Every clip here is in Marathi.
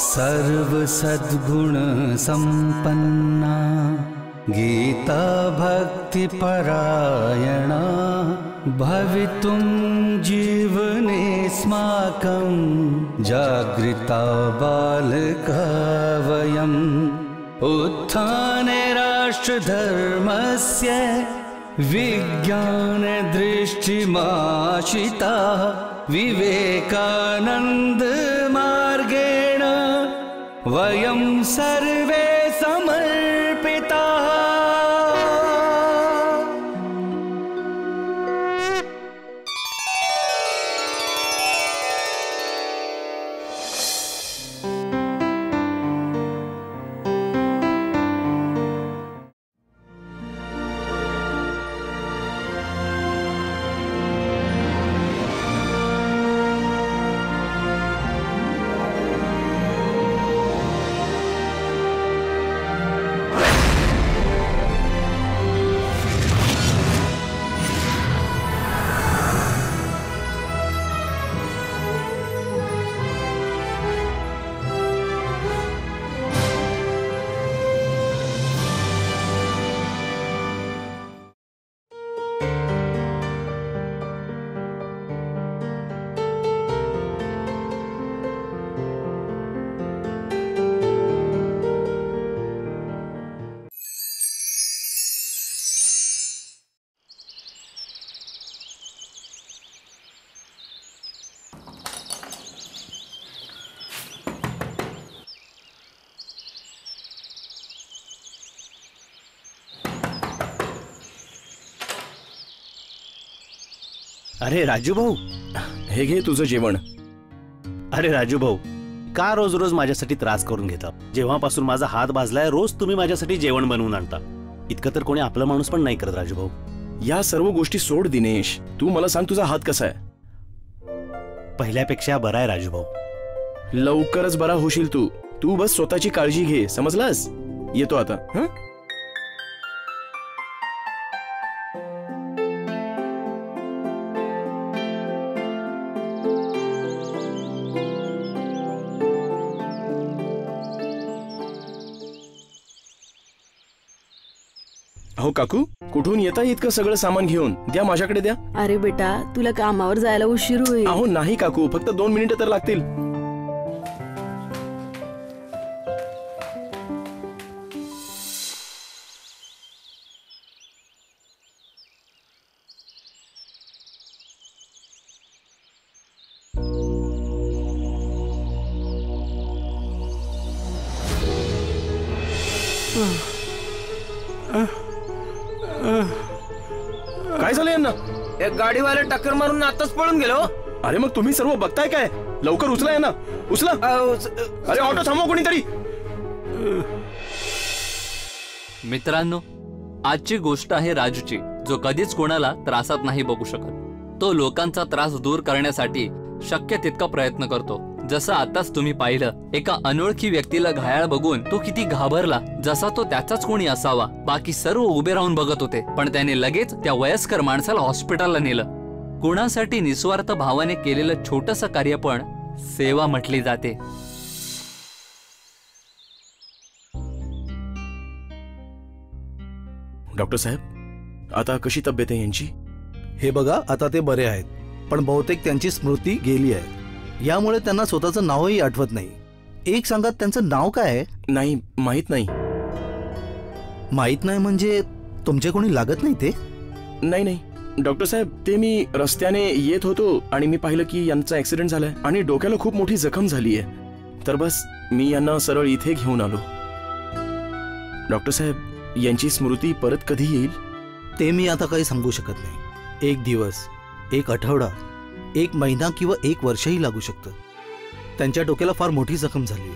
सर्व सद्गुण संपन्ना गीता भक्ति परायणा भवितुं जीवनेऽस्माकं जागृता बालका वयम् उत्थाने राष्ट्रधर्मस्य विज्ञान दृष्टिमाशिता विवेकानंद मार्गेण वयं सर्वे समर्पिताः। अरे राजू भाऊ, हे घे तुझं जेवण. अरे राजू भाऊ, का रोज रोज माझ्यासाठी त्रास करून घेता? जेव्हापासून माझा हात भाजलाय रोज तुम्ही माझ्यासाठी जेवण बनवून आणता. इतकं तर कोणी आपला माणूस पण नाही करत राजू भाऊ. या सर्व गोष्टी सोड दिनेश, तू मला सांग तुझा हात कसा आहे? पहिल्यापेक्षा बरा आहे राजू भाऊ. लवकरच बरा होशील तू. तू बस स्वतःची काळजी घे, समजलास? येतो आता. हं? अहो काकू, कुठून येता इतकं सगळं सामान घेऊन? द्या, माझ्याकडे द्या. अरे बेटा, तुला कामावर जायला उशीर होईल. अहो नाही काकू, फक्त 2 मिनिटं तर लागतील. काय झालं यांना? एक गाडीवाले टक्कर मारून आताच पळून गेलो. अरे मग तुम्ही सर्व बघताय काय? लवकर उचला यांना, उचला. अरे ऑटो थांबव कोणीतरी. मित्रांनो, आजची गोष्ट आहे राजूची, जो कधीच कोणाला त्रासात नाही बघू शकत. तो लोकांचा त्रास दूर करण्यासाठी शक्य तितका प्रयत्न करतो. जसं आताच तुम्ही पाहिलं, एका अनोळखी व्यक्तीला घायाळ बघून तो किती घाबरला, जसा तो त्याचाच कोणी असावा. बाकी सर्व उभे राहून बघत होते, पण त्याने लगेच त्या वयस्कर माणसाला हॉस्पिटलला नेलं. कुणासाठी निस्वार्थ भावाने केलेलं छोटंसं कार्य पण सेवा म्हटली जाते. डॉक्टर साहेब, आता कशी तब्येत आहे यांची? हे बघा, आता ते बरे आहेत, पण बहुतेक त्यांची स्मृती गेली आहे. यामुळे त्यांना स्वतःचं नावही आठवत नाही. एक सांगा, त्यांचं नाव काय आहे? नाही, माहित नाही. माहित नाही म्हणजे तुमचे कोणी लागत नाही ते? नाही नाही डॉक्टर साहेब, ते मी रस्त्याने येत होतो आणि मी पाहिलं की यांचा ऍक्सिडेंट झालाय आणि डोक्याला खूप मोठी जखम झाली आहे. तर बस मी यांना सरळ इथे घेऊन आलो. डॉक्टर साहेब, यांची स्मृती परत कधी येईल ते मी आता काही सांगू शकत नाही. 1 दिवस, 1 आठवडा, 1 महिना किंवा 1 वर्षही लागू शकतं. त्यांच्या डोक्याला फार मोठी जखम झाली.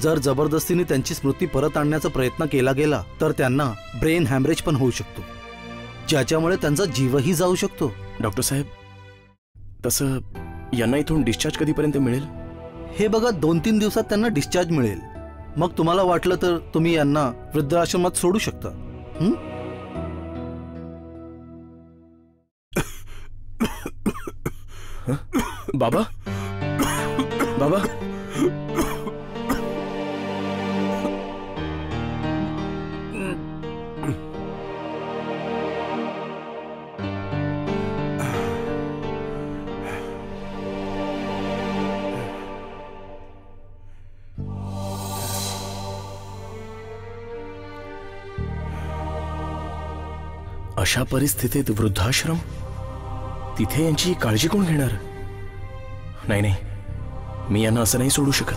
जर जबरदस्तीने त्यांची स्मृती परत आणण्याचा प्रयत्न केला गेला तर त्यांना ब्रेन हॅमरेज पण होऊ शकतो, ज्याच्यामुळे त्यांचा जीवही जाऊ शकतो. डॉक्टर साहेब, तसं यांना इथून डिस्चार्ज कधीपर्यंत मिळेल? हे बघा, 2-3 दिवसात त्यांना डिस्चार्ज मिळेल. मग तुम्हाला वाटलं तर तुम्ही यांना वृद्धाश्रमात सोडू शकता. बाबा, बाबा अशा परिस्थितीत वृद्धाश्रम, तिथे यांची काळजी कोण घेणार? नाही नाही, मी यांना असं नाही सोडू शकत.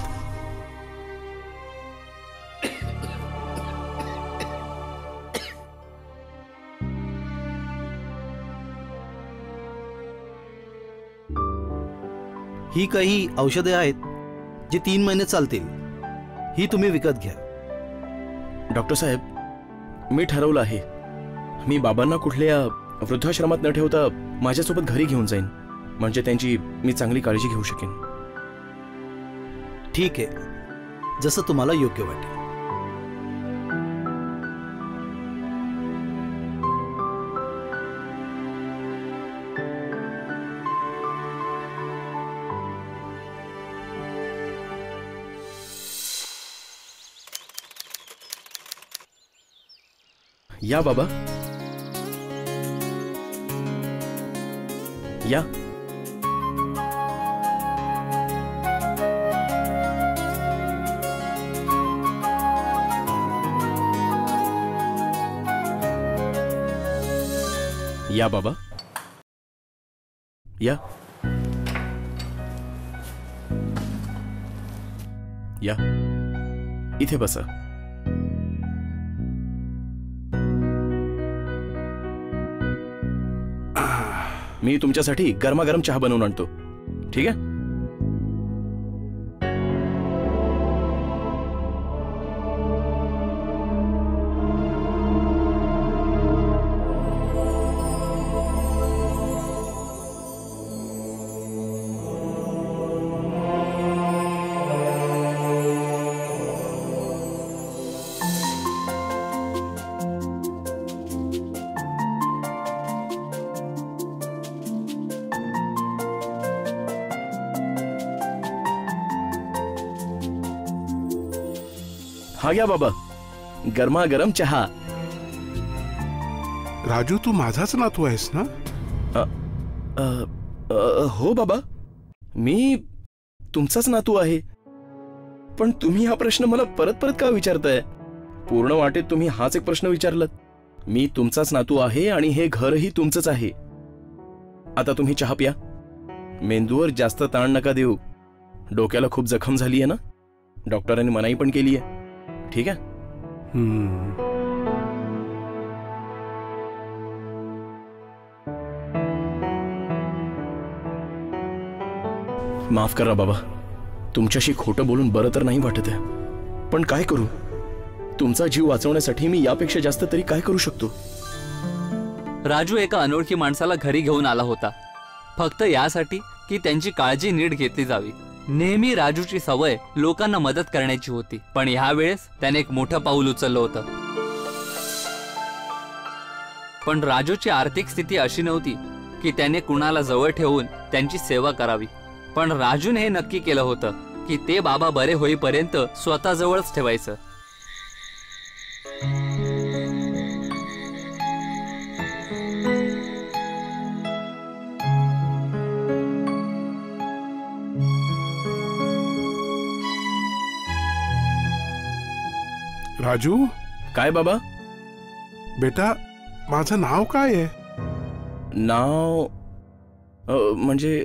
ही काही औषधे आहेत जी 3 महिने चालतील. ही तुम्ही विकत घ्या. डॉक्टर साहेब, मी ठरवलं आहे, मी बाबांना कुठल्या वृद्धाश्रमात न ठेवता माझ्यासोबत घरी घेऊन जाईन, म्हणजे त्यांची मी चांगली काळजी घेऊ शकेन. ठीक आहे, जसं तुम्हाला योग्य वाटेल. या बाबा, या. या बाबा, या. या, इथे बसा. मी तुमच्यासाठी गरमागरम चहा बनवून आणतो, ठीक आहे? हा घ्या बाबा, गरमागरम चहा. राजू, तू माझाच नातू आहेस ना? हो बाबा, मी तुमचाच नातू आहे. पण तुम्ही हा प्रश्न मला परत परत का विचारताय? पूर्ण वाटेत तुम्ही हाच एक प्रश्न विचारलात. मी तुमचाच नातू आहे आणि हे घरही तुमचंच आहे. आता तुम्ही चहा प्या. मेंदूवर जास्त ताण नका देऊ. डोक्याला खूप जखम झाली आहे ना, डॉक्टरांनी मनाई पण केली आहे, ठीक आहे? माफ करा बाबा, तुमच्याशी खोटं बोलून बरं तर नाही वाटत आहे, पण काय करू? तुमचा जीव वाचवण्यासाठी मी यापेक्षा जास्त तरी काय करू शकतो? राजू एका अनोळखी माणसाला घरी घेऊन आला होता, फक्त यासाठी की त्यांची काळजी नीट घेतली जावी. नेहमी राजूची सवय लोकांना मदत करण्याची होती, पण ह्या वेळेस त्याने एक मोठं पाऊल उचललं होतं. पण राजूची आर्थिक स्थिती अशी नव्हती की त्याने कुणाला जवळ ठेवून त्यांची सेवा करावी. पण राजूने हे नक्की केलं होतं की ते बाबा बरे होईपर्यंत स्वतःजवळच ठेवायचं. राजू, काय बाबा? बेटा, माझं नाव काय आहे? नाव म्हणजे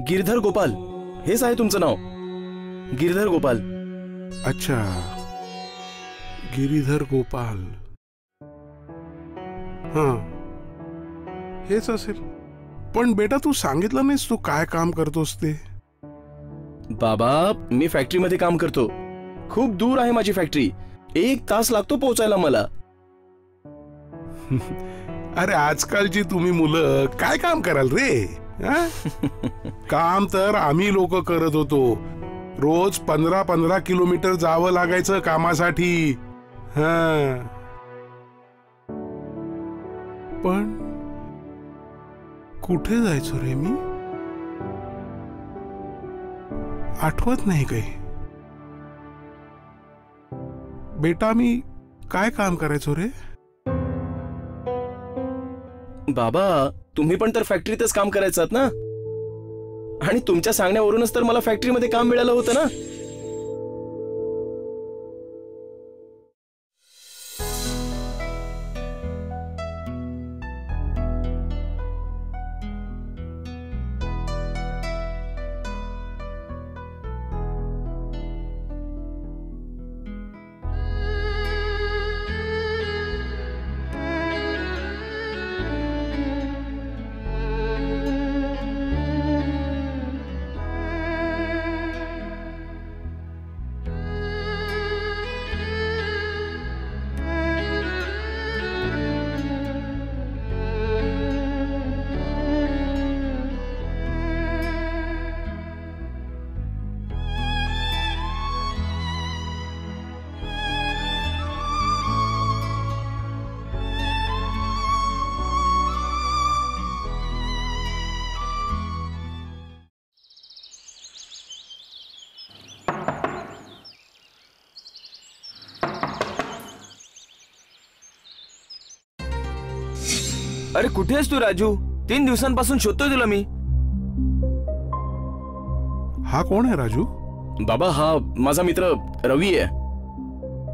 गिरधर गोपाल. हेच आहे तुमचं नाव? गिरधर गोपाल. अच्छा, गिरीधर गोपाल. हां, हेच असेल. पण बेटा, तू सांगितलं नाहीस तू काय काम करतोस ते? बाबा, मी फॅक्टरीमध्ये काम करतो. खूप दूर आहे माझी फॅक्टरी. 1 तास लागतो पोहोचायला मला. अरे, आजकालची तुम्ही मुलं काय काम कराल रे? काम तर आम्ही लोक करत होतो. रोज 15-15 किलोमीटर जावं लागायचं कामासाठी. पण कुठे जायचो रे मी? आठवत नाही काही. बेटा मी काय काम करायचो रे? बाबा तुम्ही पण तर फॅक्टरीतच काम करायचात ना, आणि तुमच्या सांगण्यावरूनच तर मला फॅक्टरीमध्ये काम मिळालं होतं ना. अरे कुठे आहेस तू राजू? 3 दिवसांपासून शोधतोय तुला मी. हा कोण आहे राजू? बाबा हा माझा मित्र रवी आहे.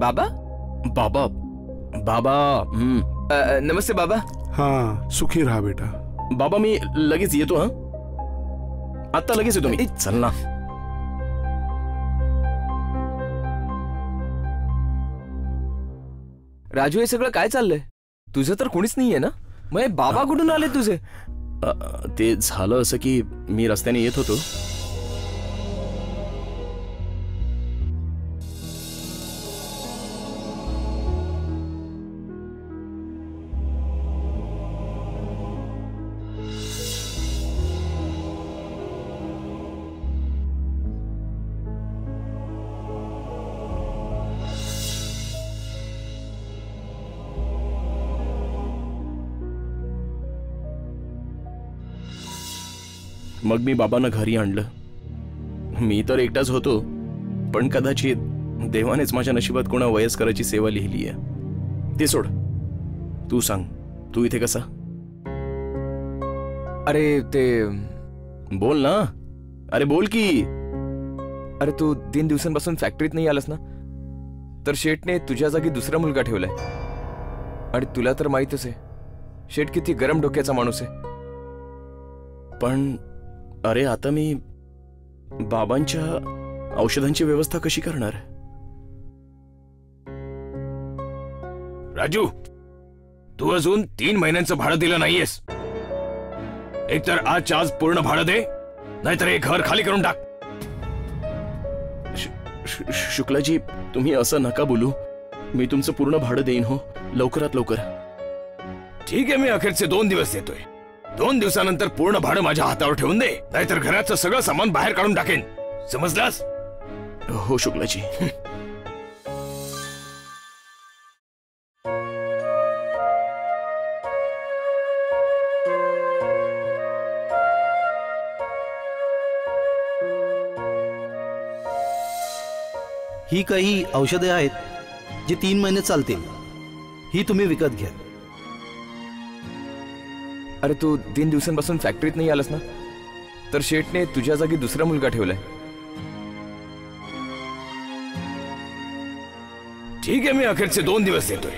बाबा? बाबा बाबा नमस्ते बाबा. हा सुखी राहा बेटा. बाबा मी लगेच येतो. हा आता लगेच येतो मी. चल ना. राजू हे सगळं काय चाललंय? तुझं तर कोणीच नाहीये ना? मग बाबा कुठून आले तुझे? ते झालं असं की मी रस्त्याने येत होतो. मग मी बाबांना घरी आणलं. मी तर एकटाच होतो, पण कदाचित देवानेच माझ्या नशिबात कोणा वयस्कराची सेवा लिहिली आहे. ते सोड, तू सांग तू इथे कसा? अरे ते बोल ना. अरे बोल की. अरे तू 3 दिवसांपासून फॅक्टरीत नाही आलास ना, तर शेठने तुझ्या जागी दुसरा मुलगा ठेवलाय. आणि तुला तर माहितच आहे शेठ किती गरम डोक्याचा माणूस आहे. पण अरे आता मी बाबांच्या औषधांची व्यवस्था कशी करणार? राजू, तू अजून 3 महिन्यांचं भाडं दिलं नाहीयेस. एकतर आजच्या आज पूर्ण भाडं दे, नाहीतर हे घर खाली करून टाक. शुक्लाजी तुम्ही असं नका बोलू. मी तुमचं पूर्ण भाडं देईन हो, लवकरात लवकर. ठीक आहे, मी अखेरचे 2 दिवस देतोय. 2 दिवसानंतर पूर्ण भाडं माझ्या हातावर ठेवून दे, नाहीतर घराचं सगळं सामान बाहेर काढून टाकेन. समजलास? हो शुक्लाजी. ही काही औषधे आहेत जी 3 महिने चालतील. ही तुम्ही विकत घ्या. अरे तू 3 दिवसांपासून फॅक्टरीत नाही आलास ना, तर शेठने तुझ्या जागी दुसरा मुलगा ठेवलाय. ठीक आहे, मी अखेरचे 2 दिवस देतोय.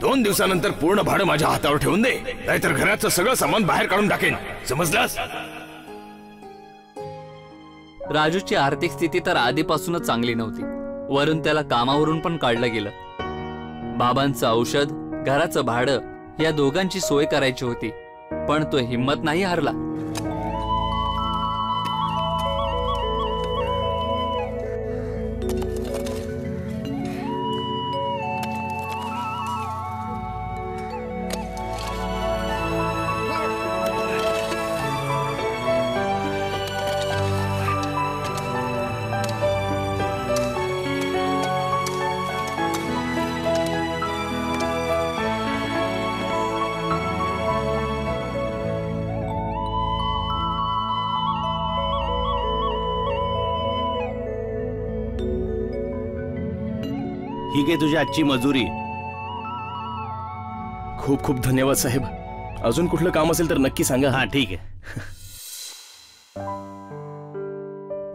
2 दिवसानंतर पूर्ण भाडं माझ्या हातावर ठेवून दे, नाहीतर घराचं सगळं सामान बाहेर काढून टाकेन. समजलास? राजूची आर्थिक स्थिती तर आधीपासूनच चांगली नव्हती. वरून त्याला कामावरून पण काढलं गेलं. बाबांचं औषध, घराचं भाडं या दोघांची सोय करायची होती, पण तो हिम्मत नाही हारला. ही घे तुझी आजची मजुरी. खूप खूप धन्यवाद साहेब. अजून कुठलं काम असेल तर नक्की सांगा. हा ठीक आहे.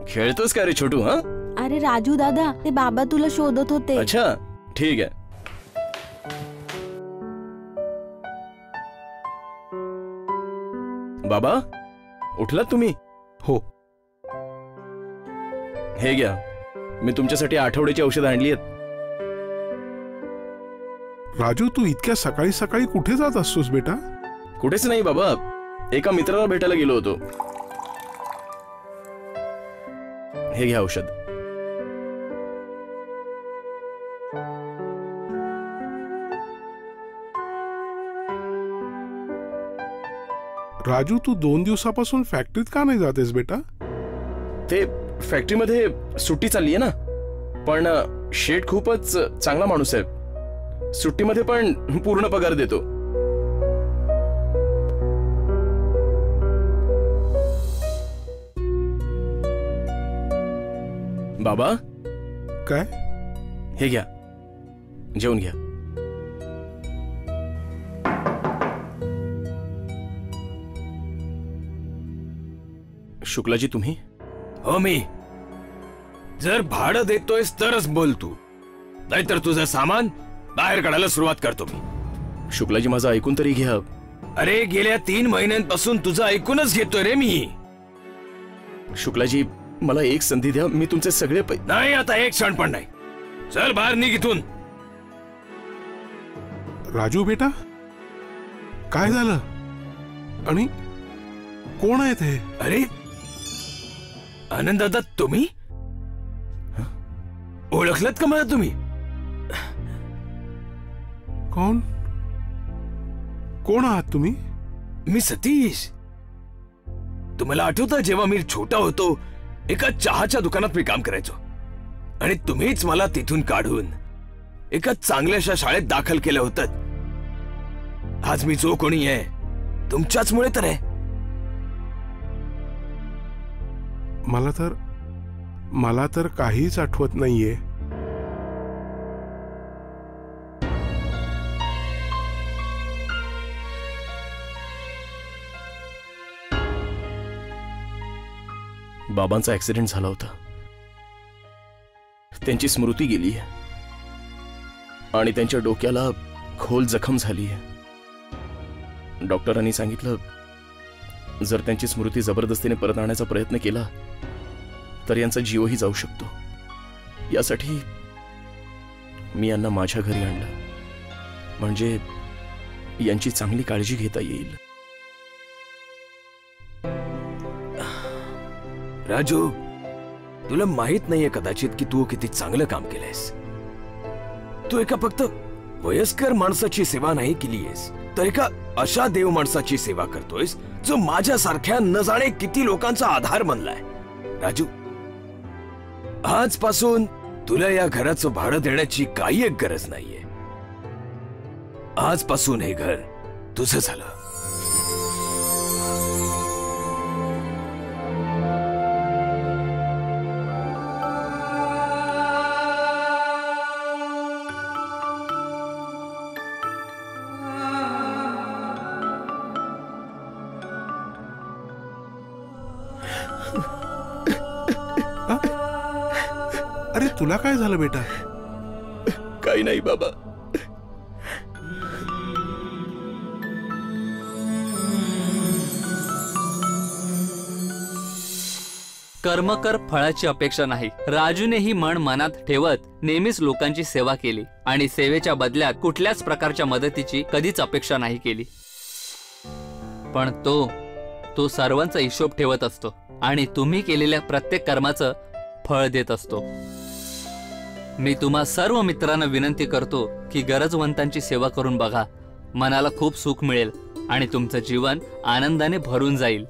खेळतोस का रे छोटू? हा अरे राजू दादा, ते बाबा तुला शोधत होते. अच्छा ठीक आहे. बाबा उठलात तुम्ही? हो. हे घ्या, मी तुमच्यासाठी आठवड्याची औषधं आणली आहेत. राजू, तू इतक्या सकाळी सकाळी कुठे जात असतोस बेटा? कुठेच नाही बाबा, एका मित्राला भेटायला गेलो होतो. हे घ्या औषध. राजू, तू 2 दिवसापासून फॅक्टरीत का नाही जातेस बेटा? ते फॅक्टरीमध्ये सुट्टी चालली आहे ना, पण शेठ खूपच चांगला माणूस आहे. सुट्टीमध्ये पण पूर्ण पगार देतो. बाबा काय? हे घ्या, जेवून घ्या. शुक्लाजी तुम्ही? हो मी. जर भाडं देतोयस तरच बोल तू, नाहीतर तुझं सामान बाहेर काढायला सुरुवात करतो मी. शुक्लाजी माझं ऐकून तरी घ्या. अरे गेल्या 3 महिन्यांपासून तुझं ऐकूनच घेतोय रे मी. शुक्लाजी मला एक संधी द्या, मी तुमचे सगळे नाही, आता एक क्षण पण नाही. चल बाहेर निघ इथून. राजू बेटा, काय झालं? आणि कोण आहेत हे? अरे आनंद दादा, तुम्ही ओळखलत का मला तुम्ही? कोण कोण आहात तुम्ही? मी सतीश. तुम्हाला आठवतं जेव्हा मी छोटा होतो, एका चहाच्या दुकानात मी काम करायचो आणि तुम्हीच मला तिथून काढून एका चांगल्याशा शाळेत दाखल केलं होतं. आज मी जो कोणी आहे तुमच्याचमुळे तर आहे. मला तर काहीच आठवत नाहीये. बाबांचा ऍक्सिडेंट झाला होता, त्यांची स्मृती गेली आणि त्यांच्या डोक्याला खोल जखम झाली आहे. डॉक्टरांनी सांगितलं, जर त्यांची स्मृती जबरदस्तीने परत आणण्याचा प्रयत्न केला तर यांचा जीवही जाऊ शकतो. यासाठी मी यांना माझ्या घरी आणलं, म्हणजे यांची चांगली काळजी घेता येईल. राजू, तुला माहित नाहीये कदाचित की तू किती चांगलं काम केलंयस. तू एका फक्त वयस्कर माणसाची सेवा नाही केलीयस, तर एका अशा देव माणसाची सेवा करतोयस जो माझ्यासारख्या न जाणे किती लोकांचा आधार बनलाय. राजू, आजपासून तुला या घराचं भाडं देण्याची काही एक गरज नाहीये. आजपासून हे घर तुझं झालं. अरे तुला काय झालं बेटा? काही नाही बाबा. कर्म कर, फळाची अपेक्षा नाही. राजूनेही मन मनात ठेवत नेहमीच लोकांची सेवा केली आणि सेवेच्या बदल्यात कुठल्याच प्रकारच्या मदतीची कधीच अपेक्षा नाही केली. पण तो सर्वांचा हिशोब ठेवत असतो आणि तुम्ही केलेल्या प्रत्येक कर्माचं फळ देत असतो. मी तुम्हा सर्व मित्रांना विनंती करतो की गरजवंतांची सेवा करून बघा. मनाला खूप सुख मिळेल आणि तुमचं जीवन आनंदाने भरून जाईल.